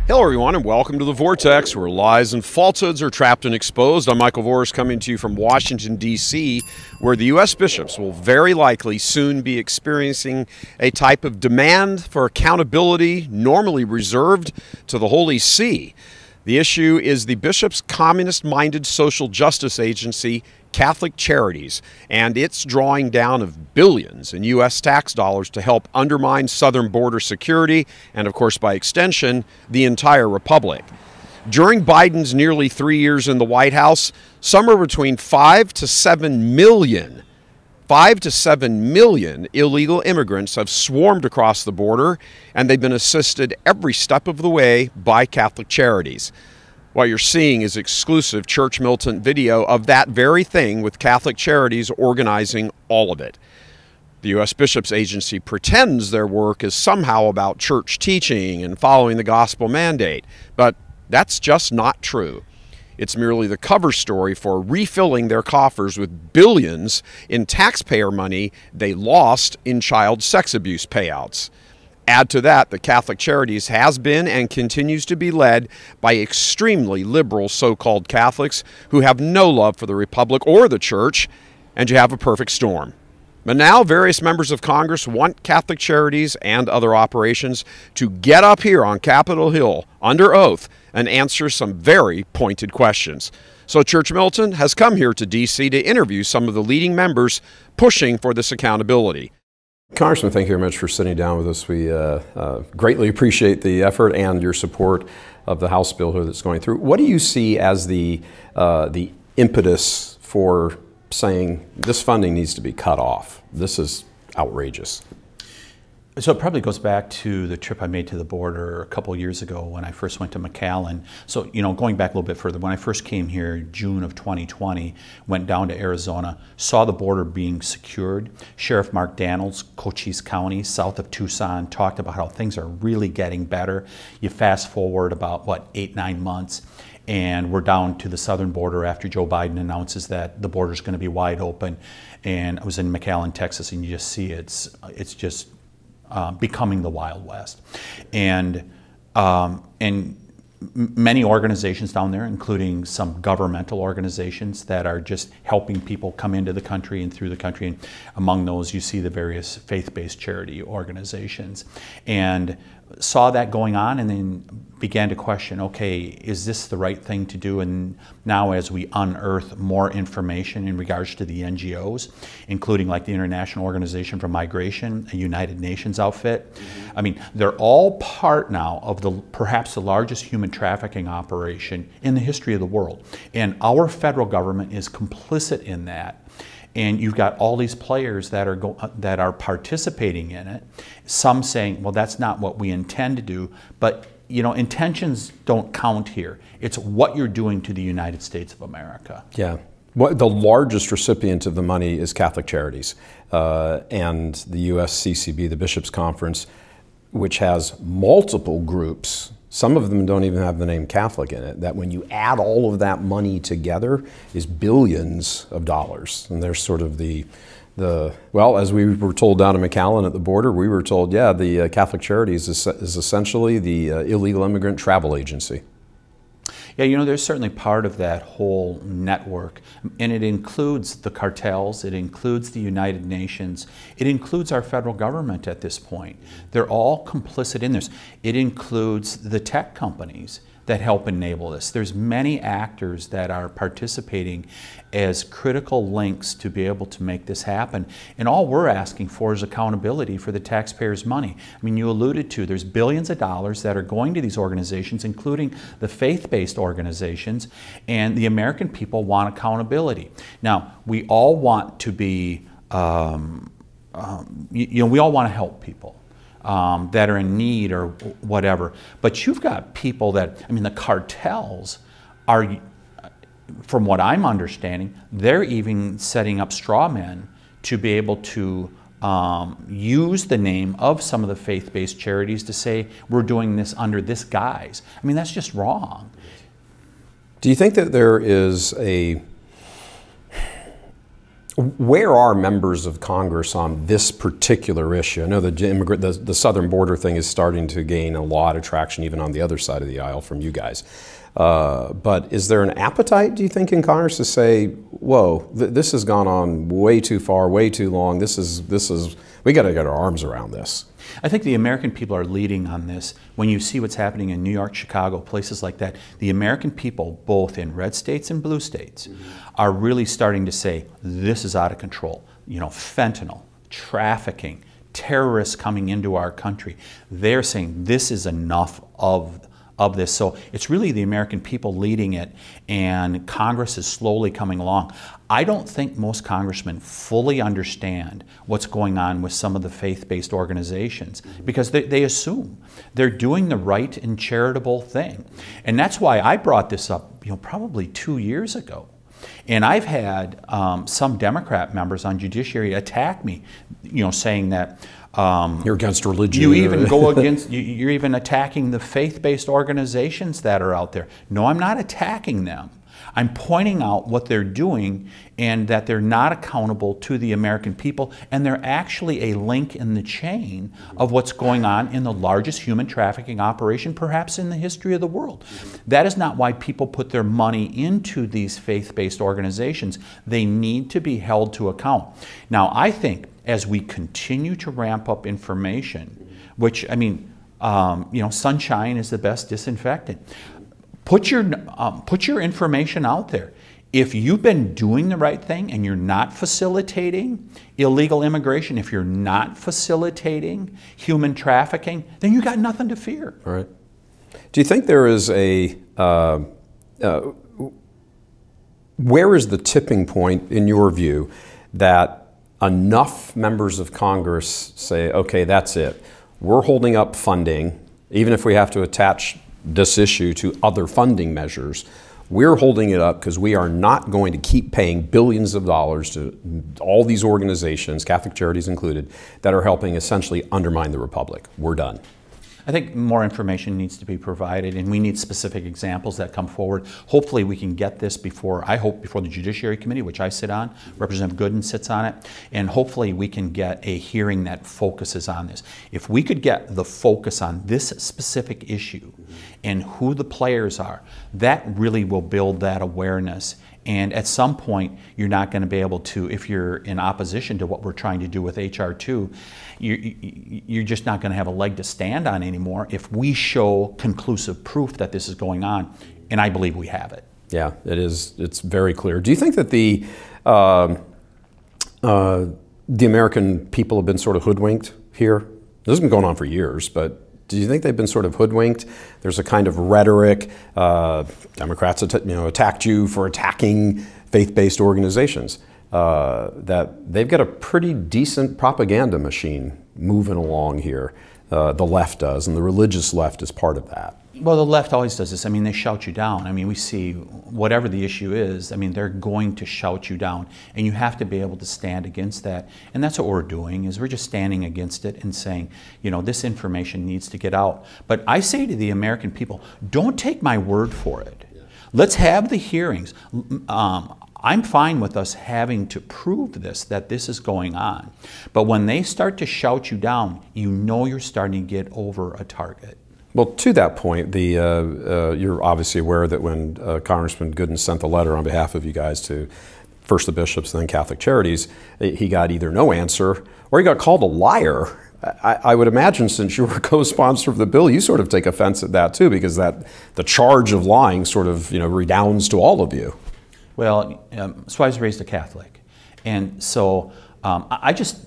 Hello everyone and welcome to the Vortex, where lies and falsehoods are trapped and exposed. I'm Michael Voris, coming to you from Washington, D.C., where the U.S. bishops will very likely soon be experiencing a type of demand for accountability normally reserved to the Holy See. The issue is the bishops' communist-minded social justice agency, Catholic Charities, and it's drawing down of billions in U.S. tax dollars to help undermine southern border security and, of course, by extension, the entire republic. During Biden's nearly 3 years in the White House, somewhere between 5 to 7 million illegal immigrants have swarmed across the border, and they've been assisted every step of the way by Catholic Charities. What you're seeing is exclusive Church Militant video of that very thing, with Catholic Charities organizing all of it. The U.S. Bishops Agency pretends their work is somehow about church teaching and following the gospel mandate, but that's just not true. It's merely the cover story for refilling their coffers with billions in taxpayer money they lost in child sex abuse payouts. Add to that, the Catholic Charities has been and continues to be led by extremely liberal so-called Catholics who have no love for the Republic or the Church, and you have a perfect storm. But now various members of Congress want Catholic Charities and other operations to get up here on Capitol Hill under oath and answer some very pointed questions. So Church Militant has come here to D.C. to interview some of the leading members pushing for this accountability. Congressman, thank you very much for sitting down with us. We greatly appreciate the effort and your support of the House bill here that's going through. What do you see as the impetus for saying this funding needs to be cut off? This is outrageous. So it probably goes back to the trip I made to the border a couple of years ago when I first went to McAllen. So, going back a little bit further, when I first came here, June of 2020, went down to Arizona, saw the border being secured. Sheriff Mark Daniels, Cochise County, south of Tucson, talked about how things are really getting better. You fast forward about, 8-9 months, and we're down to the southern border after Joe Biden announces that the border is going to be wide open. And I was in McAllen, Texas, and you just see it's just becoming the Wild West. And many organizations down there, including some governmental organizations that are just helping people come into the country and through the country. And among those, you see the various faith-based charity organizations. And saw that going on and then began to question, okay, is this the right thing to do? And now as we unearth more information in regards to the NGOs, including like the International Organization for Migration, a United Nations outfit, I mean, they're all part now of perhaps the largest human trafficking operation in the history of the world. And our federal government is complicit in that. And you've got all these players that are participating in it. Some saying, well, that's not what we intend to do. But intentions don't count here. It's what you're doing to the United States of America. Yeah. The largest recipient of the money is Catholic Charities, and the USCCB, the Bishops' Conference, which has multiple groups. Some of them don't even have the name Catholic in it. That when you add all of that money together is billions of dollars. And there's sort of well, as we were told down in McAllen at the border, we were told, yeah, the Catholic Charities is essentially the illegal immigrant travel agency. Yeah, there's certainly part of that whole network, and it includes the cartels, it includes the United Nations, it includes our federal government at this point. They're all complicit in this. It includes the tech companies that help enable this. There's many actors that are participating as critical links to be able to make this happen. And all we're asking for is accountability for the taxpayers' money. I mean, you alluded to, there's billions of dollars that are going to these organizations, including the faith-based organizations, and the American people want accountability. Now, we all want to be, we all want to help people. That are in need or whatever. But you've got people that, the cartels are, from what I'm understanding, they're even setting up straw men to be able to use the name of some of the faith-based charities to say, we're doing this under this guise. That's just wrong. Do you think that there is Where are members of Congress on this particular issue? I know the southern border thing is starting to gain a lot of traction even on the other side of the aisle from you guys. But is there an appetite, do you think, in Congress to say, whoa, this has gone on way too far, way too long, we got to get our arms around this? I think the American people are leading on this. When you see what's happening in New York, Chicago, places like that, the American people, both in red states and blue states, are really starting to say, this is out of control. You know, fentanyl, trafficking, terrorists coming into our country. They're saying this is enough of this. So it's really the American people leading it, and Congress is slowly coming along. I don't think most congressmen fully understand what's going on with some of the faith-based organizations, because they assume they're doing the right and charitable thing. And that's why I brought this up, probably 2 years ago. And I've had some Democrat members on Judiciary attack me, saying that you're against religion. You even go against, you're even attacking the faith-based organizations that are out there. No, I'm not attacking them. I'm pointing out what they're doing and that they're not accountable to the American people, and they're actually a link in the chain of what's going on in the largest human trafficking operation perhaps in the history of the world. That is not why people put their money into these faith-based organizations. They need to be held to account. Now, I think as we continue to ramp up information, which, sunshine is the best disinfectant. Put your information out there. If you've been doing the right thing and you're not facilitating illegal immigration, if you're not facilitating human trafficking, then you got nothing to fear. All right. Do you think there is where is the tipping point, in your view, that enough members of Congress say, okay, that's it. We're holding up funding, even if we have to attach this issue to other funding measures, we're holding it up because we are not going to keep paying billions of dollars to all these organizations, Catholic Charities included, that are helping essentially undermine the Republic. We're done. I think more information needs to be provided, and we need specific examples that come forward. Hopefully we can get this before the Judiciary Committee, which I sit on. Representative Gooden sits on it, and hopefully we can get a hearing that focuses on this. If we could get the focus on this specific issue and who the players are, that really will build that awareness. And at some point, you're not going to be able to, if you're in opposition to what we're trying to do with H.R. 2, you're just not going to have a leg to stand on anymore if we show conclusive proof that this is going on. And I believe we have it. Yeah, it is. It's very clear. Do you think that the American people have been sort of hoodwinked here? This has been going on for years, but do you think they've been sort of hoodwinked? There's a kind of rhetoric. Democrats attacked you for attacking faith-based organizations. That they've got a pretty decent propaganda machine moving along here. The left does, and the religious left is part of that. Well, the left always does this. They shout you down. We see whatever the issue is, they're going to shout you down, and you have to be able to stand against that. And that's what we're doing, is we're just standing against it and saying, this information needs to get out. But I say to the American people, don't take my word for it. Let's have the hearings. I'm fine with us having to prove that this is going on. But when they start to shout you down, you're starting to get over a target. Well, to that point, you're obviously aware that when Congressman Gooden sent the letter on behalf of you guys to first the bishops, then Catholic Charities, he got either no answer or he got called a liar. I would imagine, since you were a co-sponsor of the bill, you sort of take offense at that too, because the charge of lying sort of redounds to all of you. Well, so I was raised a Catholic, and so I just.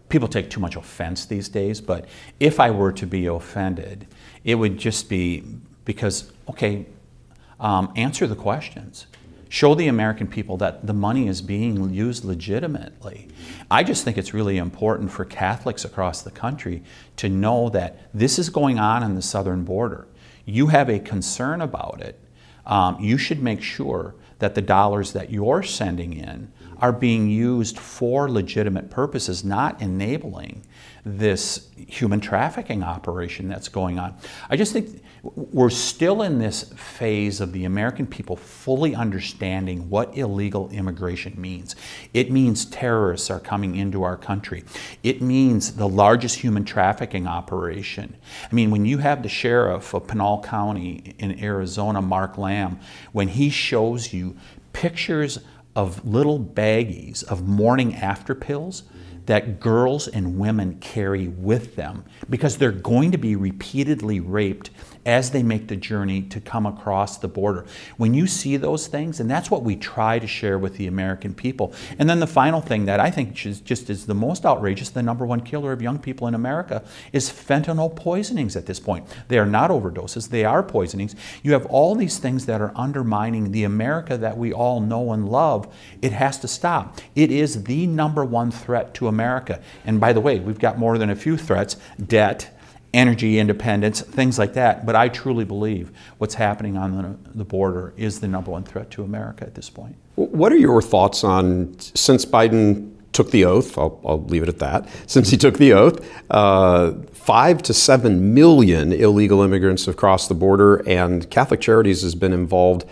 People take too much offense these days, but if I were to be offended, it would just be because, okay, answer the questions. Show the American people that the money is being used legitimately. I just think it's really important for Catholics across the country to know that this is going on the southern border. You have a concern about it. You should make sure that the dollars that you're sending in are being used for legitimate purposes, not enabling this human trafficking operation that's going on. I just think we're still in this phase of the American people fully understanding what illegal immigration means. It means terrorists are coming into our country. It means the largest human trafficking operation. I mean, when you have the sheriff of Pinal County in Arizona, Mark Lamb, when he shows you pictures of little baggies of morning after pills that girls and women carry with them because they're going to be repeatedly raped as they make the journey to come across the border. When you see those things, and that's what we try to share with the American people. And then the final thing that I think just is the most outrageous, the #1 killer of young people in America, is fentanyl poisonings at this point. They are not overdoses, they are poisonings. You have all these things that are undermining the America that we all know and love. It has to stop. It is the #1 threat to America. And by the way, we've got more than a few threats: debt, energy independence, things like that. But I truly believe what's happening on the border is the #1 threat to America at this point. What are your thoughts on, since Biden took the oath, I'll leave it at that, since he took the oath, 5 to 7 million illegal immigrants have crossed the border, and Catholic Charities has been involved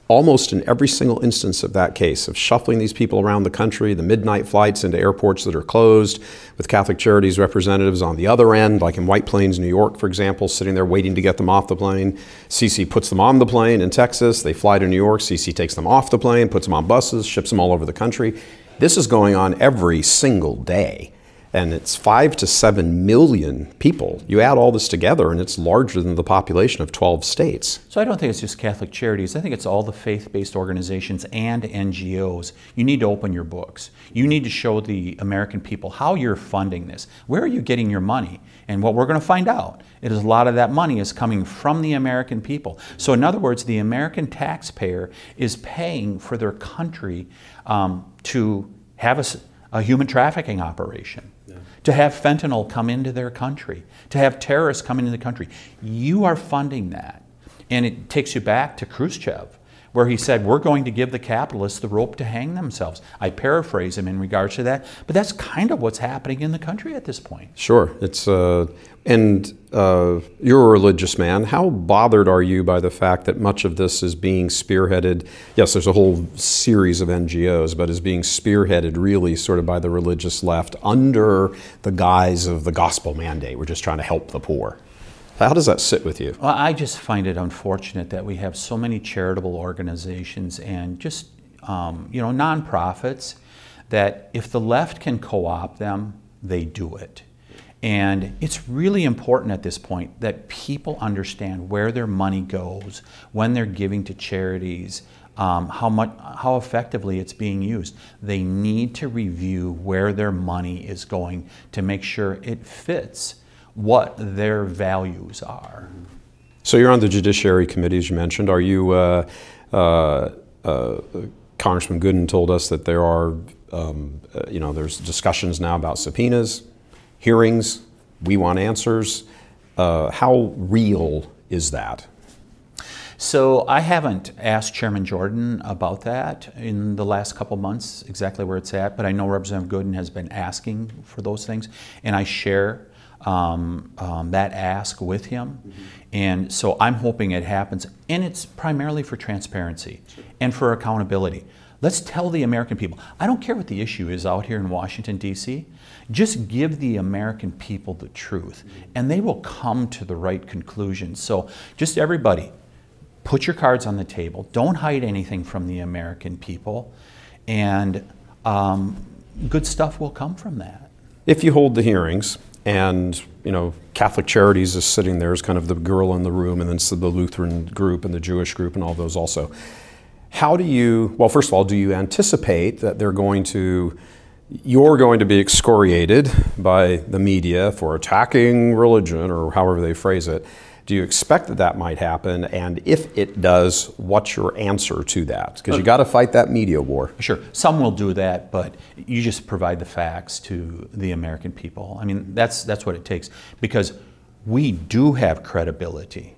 almost in every single instance of that case, of shuffling these people around the country, the midnight flights into airports that are closed, with Catholic Charities representatives on the other end, like in White Plains, New York, for example, sitting there waiting to get them off the plane. CC puts them on the plane in Texas, they fly to New York, CC takes them off the plane, puts them on buses, ships them all over the country. This is going on every single day. And it's 5 to 7 million people. You add all this together and it's larger than the population of 12 states. So I don't think it's just Catholic Charities. I think it's all the faith-based organizations and NGOs. You need to open your books. You need to show the American people how you're funding this. Where are you getting your money? And what we're going to find out is a lot of that money is coming from the American people. So in other words, the American taxpayer is paying for their country to have a human trafficking operation. To have fentanyl come into their country, to have terrorists come into the country. You are funding that. And it takes you back to Khrushchev, where he said, we're going to give the capitalists the rope to hang themselves. I paraphrase him in regards to that, but that's kind of what's happening in the country at this point. Sure. It's you're a religious man. How bothered are you by the fact that much of this is being spearheaded? Yes, there's a whole series of NGOs, but is being spearheaded really sort of by the religious left under the guise of the gospel mandate. We're just trying to help the poor. How does that sit with you? Well, I just find it unfortunate that we have so many charitable organizations and just nonprofits that if the left can co-opt them, they do it. And it's really important at this point that people understand where their money goes, when they're giving to charities, how effectively it's being used. They need to review where their money is going to make sure it fits what their values are. So you're on the Judiciary Committee, as you mentioned. Are you, Congressman Gooden told us that there are, there's discussions now about subpoenas, hearings, we want answers. How real is that? So I haven't asked Chairman Jordan about that in the last couple months, exactly where it's at, but I know Representative Gooden has been asking for those things, and I share that ask with him. Mm-hmm. And so I'm hoping it happens, and it's primarily for transparency and for accountability. Let's tell the American people, I don't care what the issue is out here in Washington, D.C., just give the American people the truth, and they will come to the right conclusion. So just everybody, put your cards on the table. Don't hide anything from the American people, and good stuff will come from that. If you hold the hearings, and Catholic Charities is sitting there as kind of the girl in the room, and then the Lutheran group and the Jewish group and all those also. How do you, well, first of all, do you anticipate that you're going to be excoriated by the media for attacking religion, or however they phrase it? Do you expect that that might happen? And if it does, what's your answer to that? Because you got to fight that media war. Sure. Some will do that, but you just provide the facts to the American people. I mean, that's what it takes, because we do have credibility.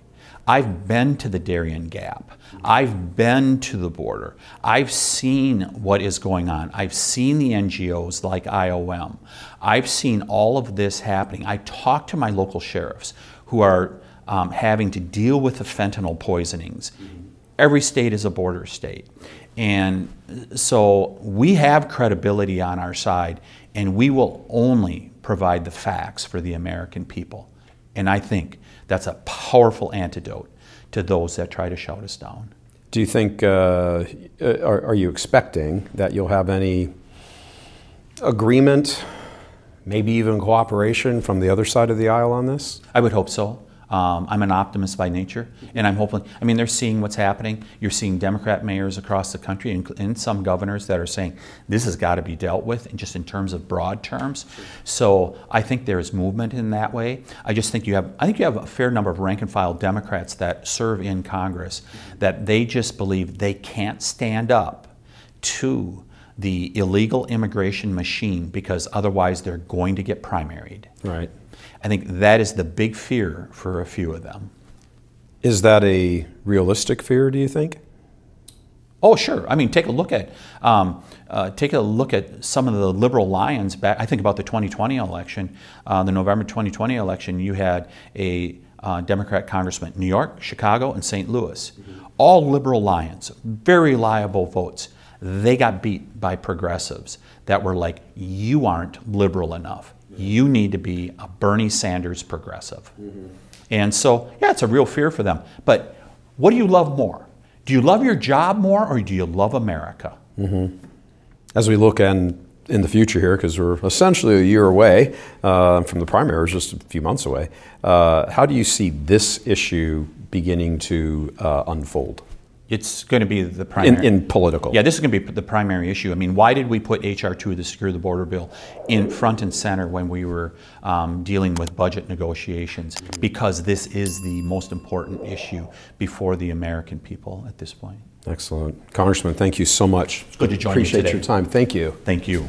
I've been to the Darien Gap. I've been to the border. I've seen what is going on. I've seen the NGOs like IOM. I've seen all of this happening. I talk to my local sheriffs who are having to deal with the fentanyl poisonings. Every state is a border state. And so we have credibility on our side, and we will only provide the facts for the American people. And I think that's a powerful antidote to those that try to shout us down. Do you think, are you expecting that you'll have any agreement, maybe even cooperation from the other side of the aisle on this? I would hope so. I'm an optimist by nature, and I'm hoping, I mean, they're seeing what's happening. You're seeing Democrat mayors across the country and some governors that are saying this has got to be dealt with, and just in terms of broad terms. So I think there is movement in that way. I just think I think you have a fair number of rank and file Democrats that serve in Congress that they just believe they can't stand up to the illegal immigration machine because otherwise they're going to get primaried. Right. I think that is the big fear for a few of them. Is that a realistic fear, do you think? Oh, sure. I mean, take a look at some of the liberal lions back. I think about the 2020 election, the November 2020 election. You had a Democrat congressman, New York, Chicago, and St. Louis, all liberal lions, very reliable votes. They got beat by progressives that were like, you aren't liberal enough. You need to be a Bernie Sanders progressive. And so, yeah, it's a real fear for them. But what do you love more? Do you love your job more, or do you love America? As we look in the future here, because we're essentially a year away from the primaries, just a few months away, how do you see this issue beginning to unfold? It's going to be the primary. In political. Yeah, this is going to be the primary issue. I mean, why did we put H.R. 2, the Secure the Border bill, in front and center when we were dealing with budget negotiations? Because this is the most important issue before the American people at this point. Excellent. Congressman, thank you so much. It's good to join you today. Appreciate your time. Thank you. Thank you.